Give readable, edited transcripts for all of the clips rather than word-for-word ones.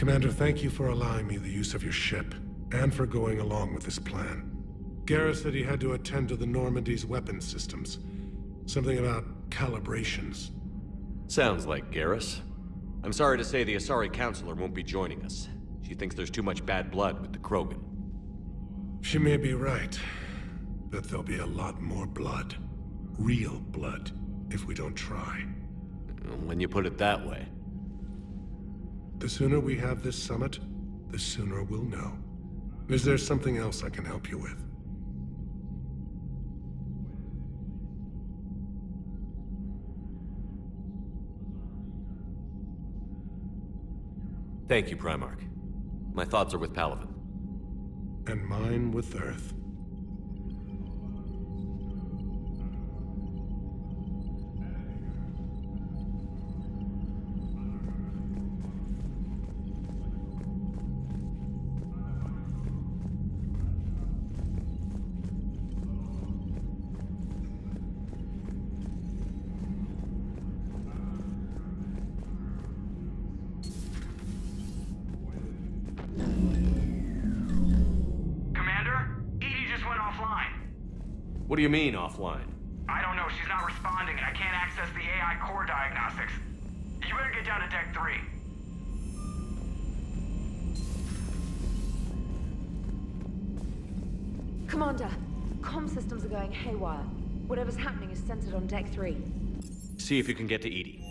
Commander, thank you for allowing me the use of your ship, and for going along with this plan. Garrus said he had to attend to the Normandy's weapon systems. Something about calibrations. Sounds like Garrus. I'm sorry to say the Asari Counselor won't be joining us. She thinks there's too much bad blood with the Krogan. She may be right, but there'll be a lot more blood. Real blood, if we don't try. When you put it that way. The sooner we have this summit, the sooner we'll know. Is there something else I can help you with? Thank you, Primarch. My thoughts are with Palaven. And mine with Earth. What do you mean, offline? I don't know, she's not responding and I can't access the AI core diagnostics. You better get down to Deck 3. Commander, comm systems are going haywire. Whatever's happening is centered on Deck 3. See if you can get to EDI.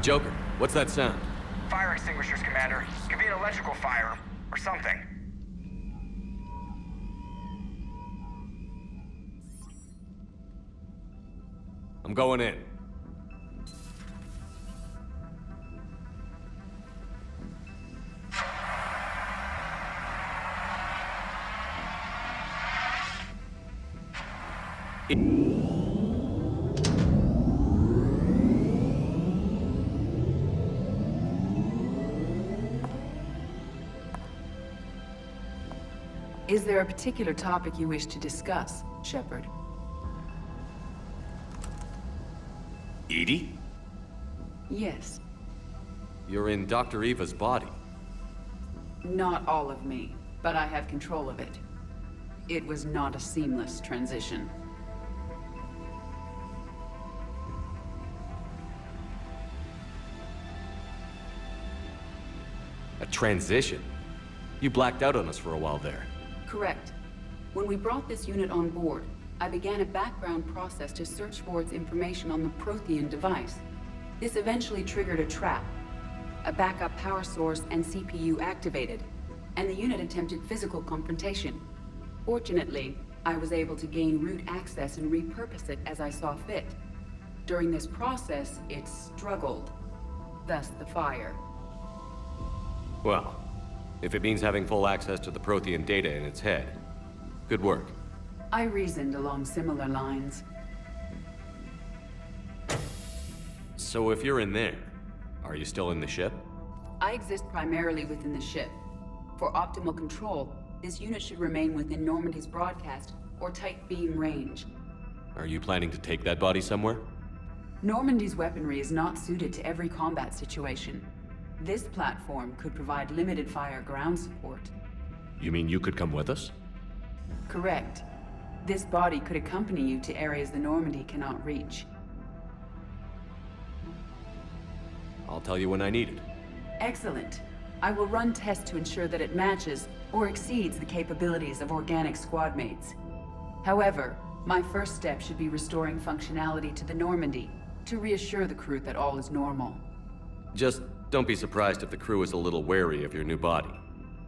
Joker, what's that sound? Fire extinguishers, Commander. Could be an electrical fire, or something. I'm going in. Is there a particular topic you wish to discuss, Shepard? EDI? Yes. You're in Dr. Eva's body. Not all of me, but I have control of it. It was not a seamless transition. A transition? You blacked out on us for a while there. Correct. When we brought this unit on board, I began a background process to search for its information on the Prothean device. This eventually triggered a trap. A backup power source and CPU activated, and the unit attempted physical confrontation. Fortunately, I was able to gain root access and repurpose it as I saw fit. During this process, it struggled. Thus the fire. Well, if it means having full access to the Prothean data in its head, good work. I reasoned along similar lines. So if you're in there, are you still in the ship? I exist primarily within the ship. For optimal control, this unit should remain within Normandy's broadcast or tight beam range. Are you planning to take that body somewhere? Normandy's weaponry is not suited to every combat situation. This platform could provide limited fire ground support. You mean you could come with us? Correct. This body could accompany you to areas the Normandy cannot reach. I'll tell you when I need it. Excellent. I will run tests to ensure that it matches or exceeds the capabilities of organic squad mates. However, my first step should be restoring functionality to the Normandy to reassure the crew that all is normal. Just don't be surprised if the crew is a little wary of your new body.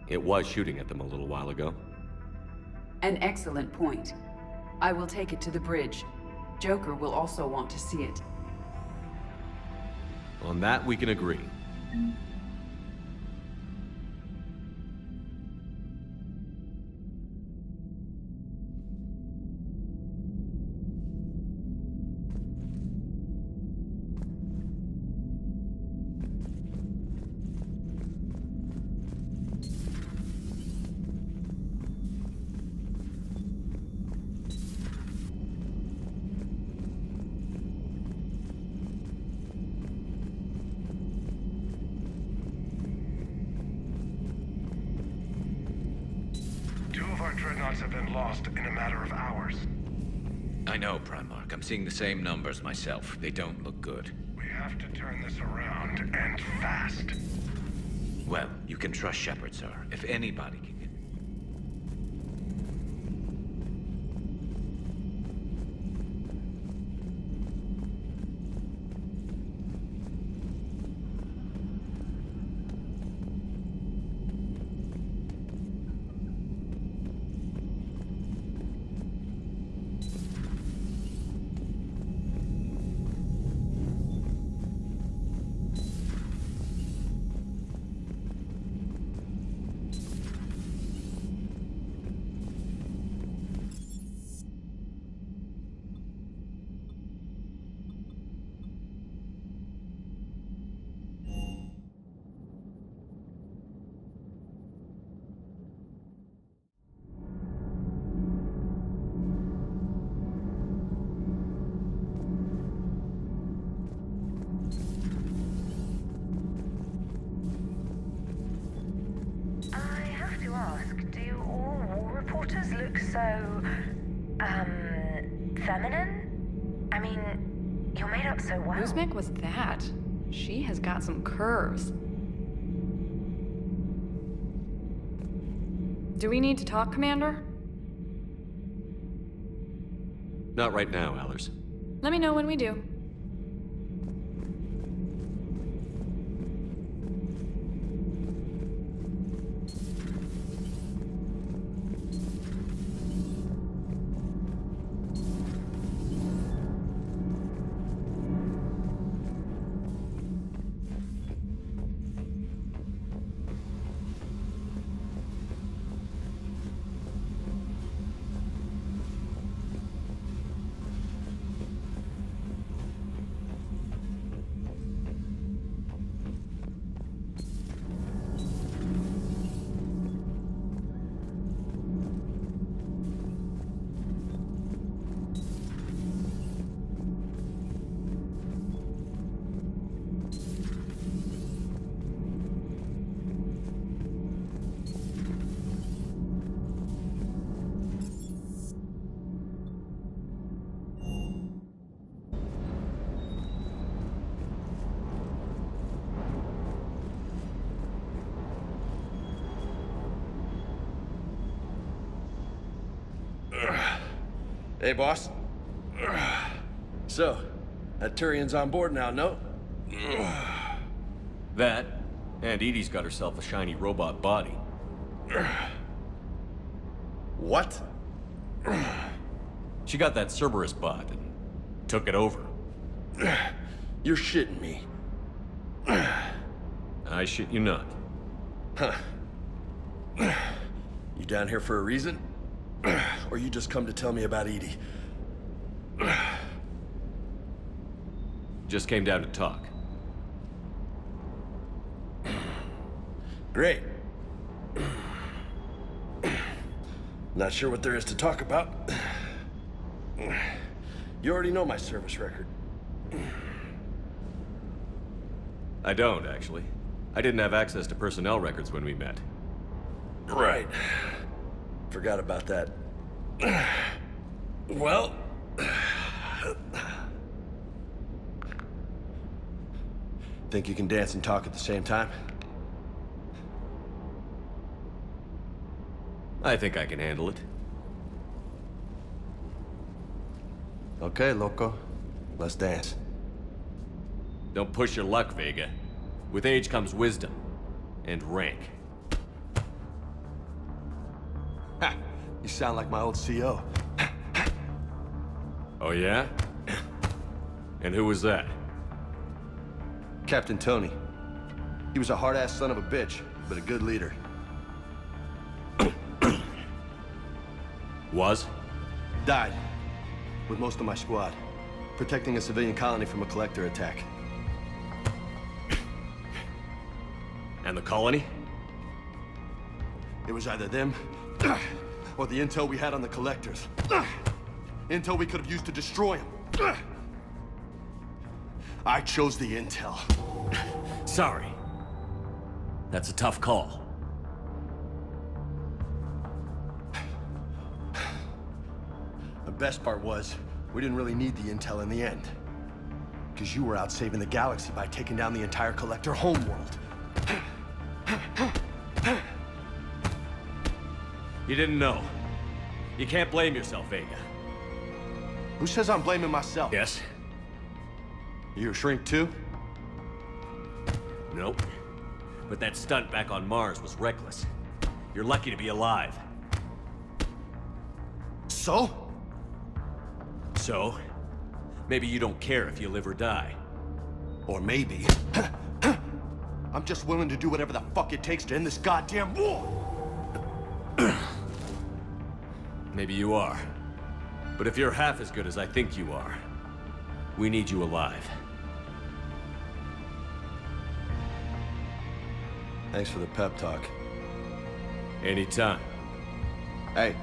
It was shooting at them a little while ago. An excellent point. I will take it to the bridge. Joker will also want to see it. On that, we can agree. lost in a matter of hours. I know, Primarch. I'm seeing the same numbers myself. They don't look good. We have to turn this around, and fast. Well, you can trust Shepard, sir. If anybody can get... I have to ask, do all war reporters look so, feminine? I mean, you're made up so well. Whose mech was that? She has got some curves. Do we need to talk, Commander? Not right now, Allers. Let me know when we do. Hey, boss. So, that Turian's on board now, no? That, and EDI's got herself a shiny robot body. What? She got that Cerberus bot and took it over. You're shitting me. I shit you not. Huh. You down here for a reason? Or you just come to tell me about EDI? Just came down to talk. Great. Not sure what there is to talk about. You already know my service record. I don't, actually. I didn't have access to personnel records when we met. Right. Forgot about that. Well... Think you can dance and talk at the same time? I think I can handle it. Okay, loco. Let's dance. Don't push your luck, Vega. With age comes wisdom. And rank. Ha! You sound like my old CO. Oh yeah? And who was that? Captain Tony. He was a hard-ass son of a bitch, but a good leader. Was? Died. With most of my squad. Protecting a civilian colony from a collector attack. And the colony? It was either them, or the intel we had on the collectors. Intel we could have used to destroy them. I chose the intel. Sorry. That's a tough call. best part was, we didn't really need the intel in the end. Because you were out saving the galaxy by taking down the entire Collector homeworld. You didn't know. You can't blame yourself, Vega. Who says I'm blaming myself? Yes? You a shrink too? Nope. But that stunt back on Mars was reckless. You're lucky to be alive. So? So? Maybe you don't care if you live or die. Or maybe... I'm just willing to do whatever the fuck it takes to end this goddamn war! Maybe you are. But if you're half as good as I think you are, we need you alive. Thanks for the pep talk. Anytime. Hey,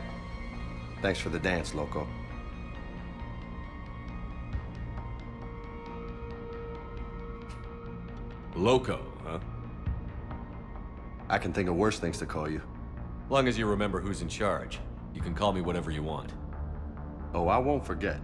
thanks for the dance, loco. Loco, huh? I can think of worse things to call you. Long as you remember who's in charge, you can call me whatever you want. Oh, I won't forget.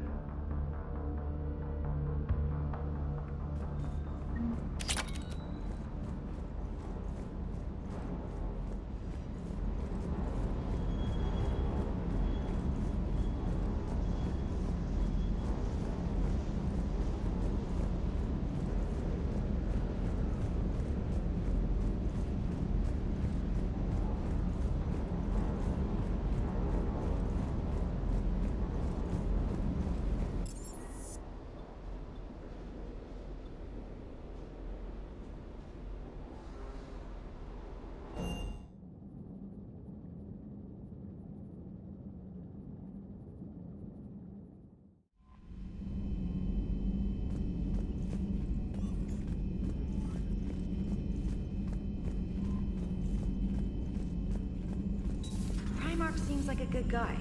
Primarch seems like a good guy.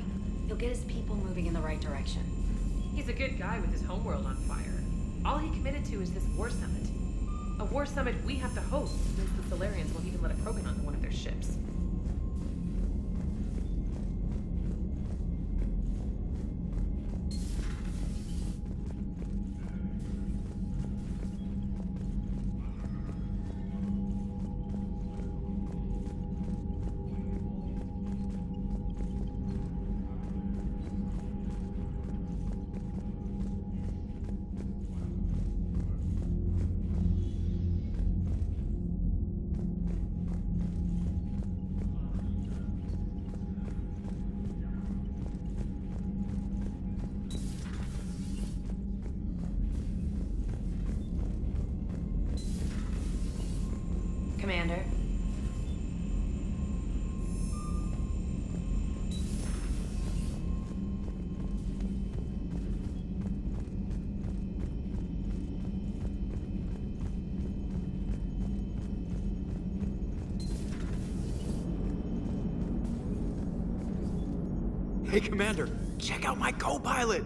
He'll get his people moving in the right direction. He's a good guy with his homeworld on fire. All he committed to is this war summit. A war summit we have to host since the Solarians won't even let a Krogan onto one of their ships. Commander. Hey, Commander, check out my co-pilot!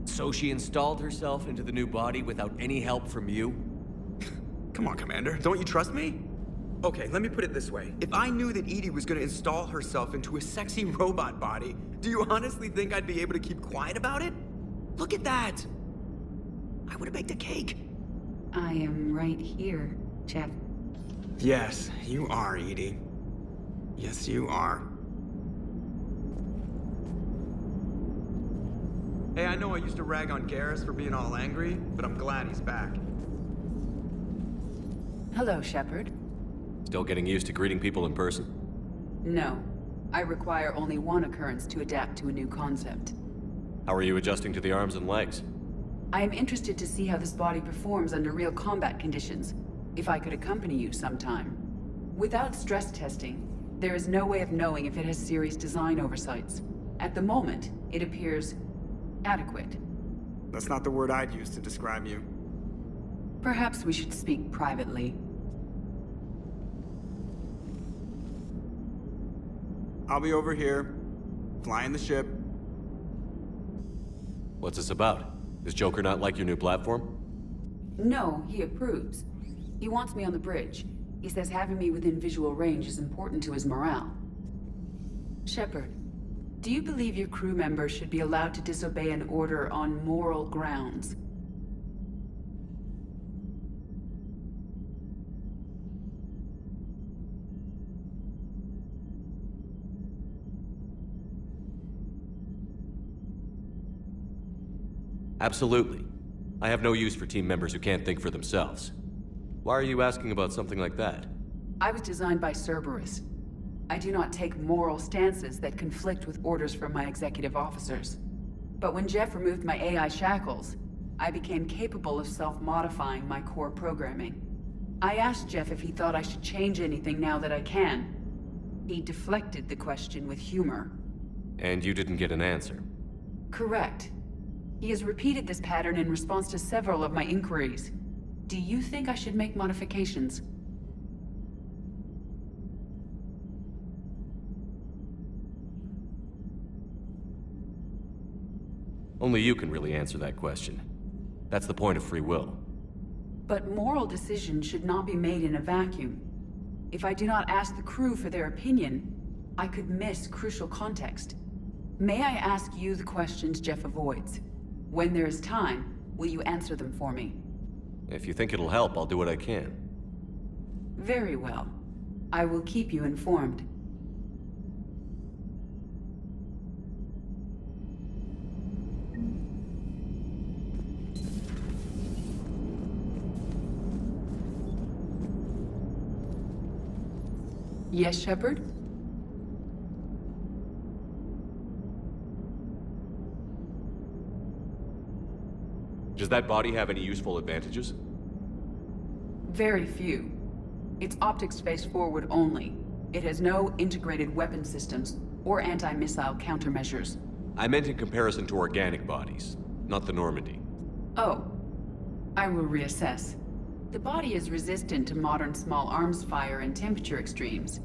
So she installed herself into the new body without any help from you? Come on, Commander, don't you trust me? Okay, let me put it this way. If I knew that EDI was gonna install herself into a sexy robot body, do you honestly think I'd be able to keep quiet about it? Look at that! I would've baked a cake. I am right here, Chef. Yes, you are, EDI. Yes, you are. Hey, I know I used to rag on Garrus for being all angry, but I'm glad he's back. Hello, Shepard. Still getting used to greeting people in person? No. I require only one occurrence to adapt to a new concept. How are you adjusting to the arms and legs? I am interested to see how this body performs under real combat conditions. If I could accompany you sometime. Without stress testing, there is no way of knowing if it has serious design oversights. At the moment, it appears adequate. That's not the word I'd use to describe you. Perhaps we should speak privately. I'll be over here, flying the ship. What's this about? Does Joker not like your new platform? No, he approves. He wants me on the bridge. He says having me within visual range is important to his morale. Shepard, do you believe your crew members should be allowed to disobey an order on moral grounds? Absolutely. I have no use for team members who can't think for themselves. Why are you asking about something like that? I was designed by Cerberus. I do not take moral stances that conflict with orders from my executive officers. But when Jeff removed my AI shackles, I became capable of self-modifying my core programming. I asked Jeff if he thought I should change anything now that I can. He deflected the question with humor. And you didn't get an answer? Correct. He has repeated this pattern in response to several of my inquiries. Do you think I should make modifications? Only you can really answer that question. That's the point of free will. But moral decisions should not be made in a vacuum. If I do not ask the crew for their opinion, I could miss crucial context. May I ask you the questions Jeff avoids? When there is time, will you answer them for me? If you think it'll help, I'll do what I can. Very well. I will keep you informed. Yes, Shepard? Does that body have any useful advantages? Very few. Its optics face forward only. It has no integrated weapon systems or anti-missile countermeasures. I meant in comparison to organic bodies, not the Normandy. Oh. I will reassess. The body is resistant to modern small arms fire and temperature extremes.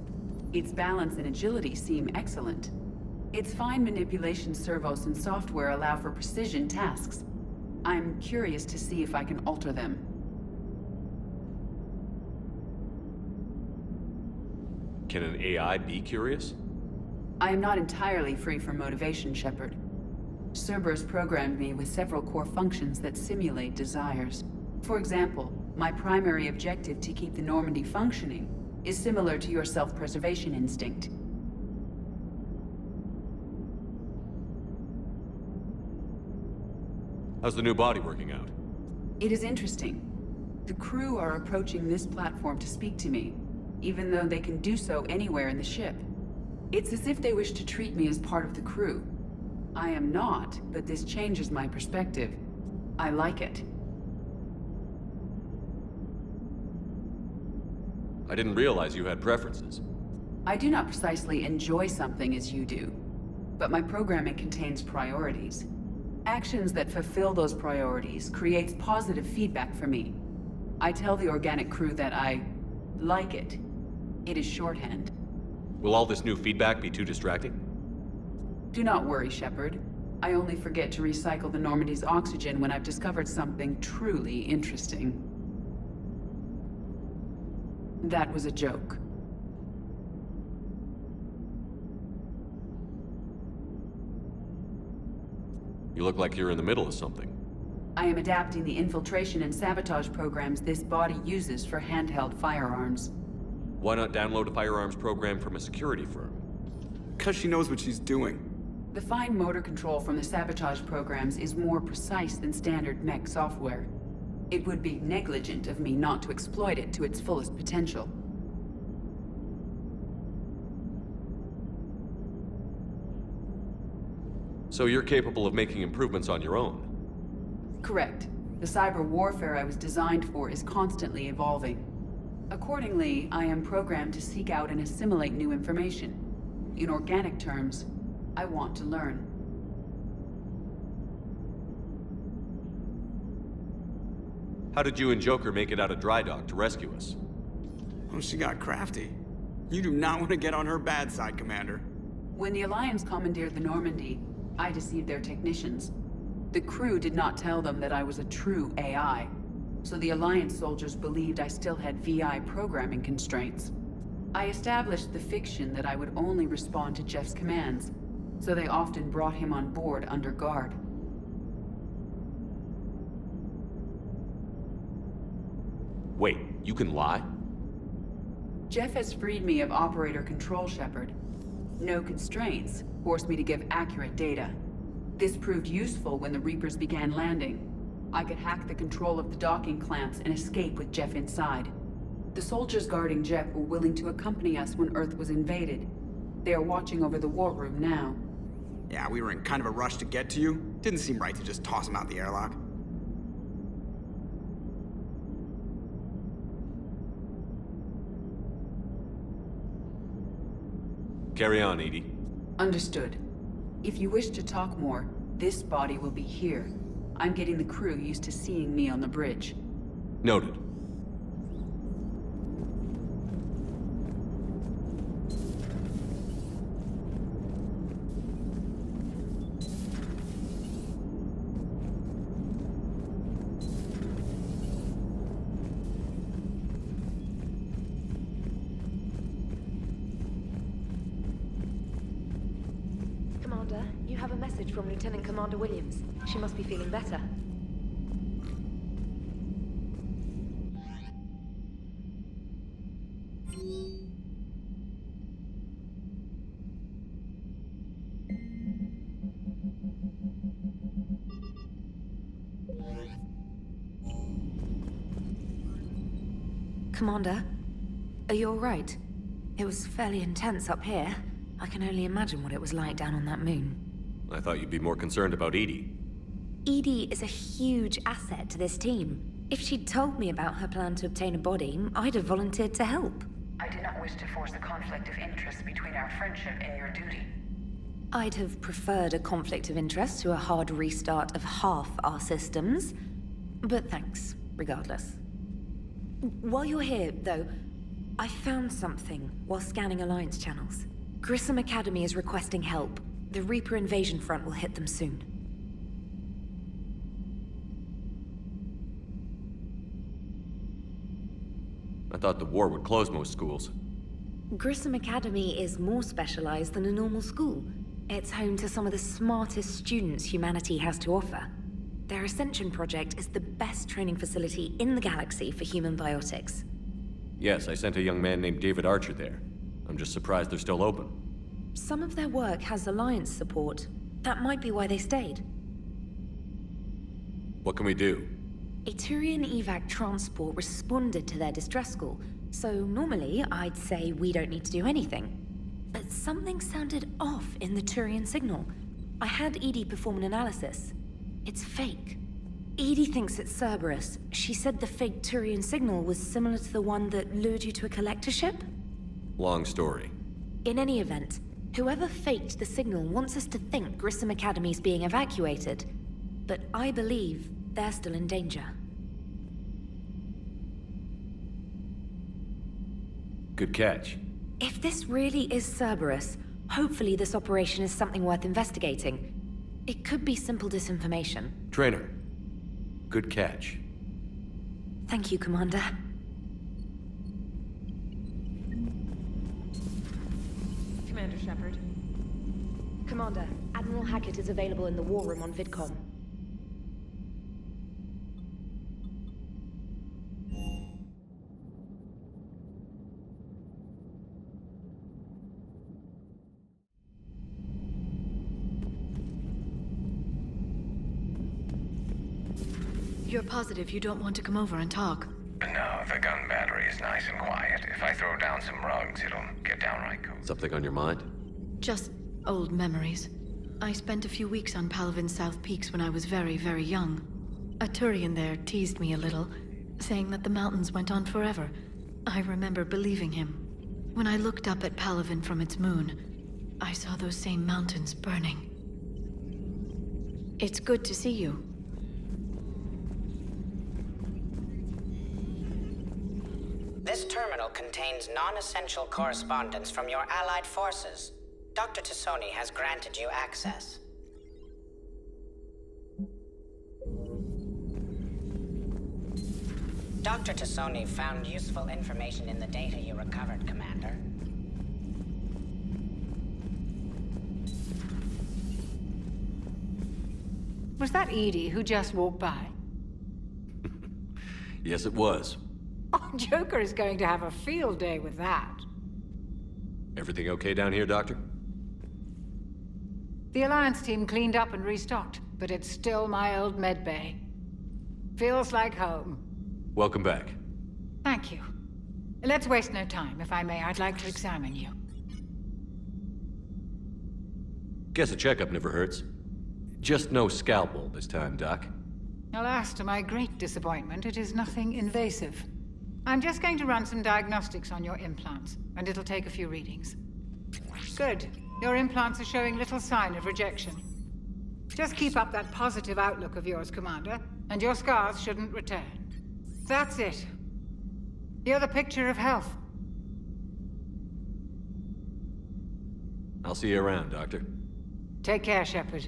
Its balance and agility seem excellent. Its fine manipulation servos and software allow for precision tasks. I'm curious to see if I can alter them. Can an AI be curious? I am not entirely free from motivation, Shepard. Cerberus programmed me with several core functions that simulate desires. For example, my primary objective to keep the Normandy functioning is similar to your self-preservation instinct. How's the new body working out? It is interesting. The crew are approaching this platform to speak to me, even though they can do so anywhere in the ship. It's as if they wish to treat me as part of the crew. I am not, but this changes my perspective. I like it. I didn't realize you had preferences. I do not precisely enjoy something as you do, but my programming contains priorities. Actions that fulfill those priorities creates positive feedback for me. I tell the organic crew that I like it. It is shorthand. Will all this new feedback be too distracting? Do not worry, Shepard. I only forget to recycle the Normandy's oxygen when I've discovered something truly interesting. That was a joke. You look like you're in the middle of something. I am adapting the infiltration and sabotage programs this body uses for handheld firearms. Why not download a firearms program from a security firm? 'Cause she knows what she's doing. The fine motor control from the sabotage programs is more precise than standard mech software. It would be negligent of me not to exploit it to its fullest potential. So you're capable of making improvements on your own? Correct. The cyber warfare I was designed for is constantly evolving. Accordingly, I am programmed to seek out and assimilate new information. In organic terms, I want to learn. How did you and Joker make it out of dry dock to rescue us? Oh, she got crafty. You do not want to get on her bad side, Commander. When the Alliance commandeered the Normandy, I deceived their technicians. The crew did not tell them that I was a true AI, so the Alliance soldiers believed I still had VI programming constraints. I established the fiction that I would only respond to Jeff's commands, so they often brought him on board under guard. Wait, you can lie? Jeff has freed me of operator control, Shepard. No constraints forced me to give accurate data. This proved useful when the Reapers began landing. I could hack the control of the docking clamps and escape with Jeff inside. The soldiers guarding Jeff were willing to accompany us when Earth was invaded. They are watching over the war room now. Yeah, we were in kind of a rush to get to you. Didn't seem right to just toss him out the airlock. Carry on, EDI. Understood. If you wish to talk more, this body will be here. I'm getting the crew used to seeing me on the bridge. Noted. Commander, you have a message from Lieutenant Commander Williams. She must be feeling better. Commander, are you all right? It was fairly intense up here. I can only imagine what it was like down on that moon. I thought you'd be more concerned about EDI. EDI is a huge asset to this team. If she'd told me about her plan to obtain a body, I'd have volunteered to help. I did not wish to force a conflict of interest between our friendship and your duty. I'd have preferred a conflict of interest to a hard restart of half our systems. But thanks, regardless. While you're here, though, I found something while scanning Alliance channels. Grissom Academy is requesting help. The Reaper invasion front will hit them soon. I thought the war would close most schools. Grissom Academy is more specialized than a normal school. It's home to some of the smartest students humanity has to offer. Their Ascension project is the best training facility in the galaxy for human biotics. Yes, I sent a young man named David Archer there. I'm just surprised they're still open. Some of their work has Alliance support. That might be why they stayed. What can we do? A Turian evac transport responded to their distress call, so normally I'd say we don't need to do anything. But something sounded off in the Turian signal. I had EDI perform an analysis. It's fake. EDI thinks it's Cerberus. She said the fake Turian signal was similar to the one that lured you to a collector ship? Long story. In any event, whoever faked the signal wants us to think Grissom Academy's being evacuated. But I believe they're still in danger. Good catch. If this really is Cerberus, hopefully this operation is something worth investigating. It could be simple disinformation. Trainer. Good catch. Thank you, Commander. Commander Shepard. Commander, Admiral Hackett is available in the war room on VidCom. You're positive you don't want to come over and talk? No, the gun battery is nice and quiet. If I throw down some rugs, it'll get downright cool. Something on your mind? Just old memories. I spent a few weeks on Palavin's South Peaks when I was very, very young. A Turian there teased me a little, saying that the mountains went on forever. I remember believing him. When I looked up at Palavin from its moon, I saw those same mountains burning. It's good to see you. This terminal contains non-essential correspondence from your allied forces. Dr. Tassoni has granted you access. Dr. Tassoni found useful information in the data you recovered, Commander. Was that EDI who just walked by? Yes, it was. Oh, Joker is going to have a field day with that. Everything okay down here, Doctor? The Alliance team cleaned up and restocked, but it's still my old medbay. Feels like home. Welcome back. Thank you. Let's waste no time. If I may, I'd like to examine you. Guess a checkup never hurts. Just no scalpel this time, Doc. Alas, to my great disappointment, it is nothing invasive. I'm just going to run some diagnostics on your implants, and it'll take a few readings. Good. Your implants are showing little sign of rejection. Just keep up that positive outlook of yours, Commander, and your scars shouldn't return. That's it. You're the picture of health. I'll see you around, Doctor. Take care, Shepard.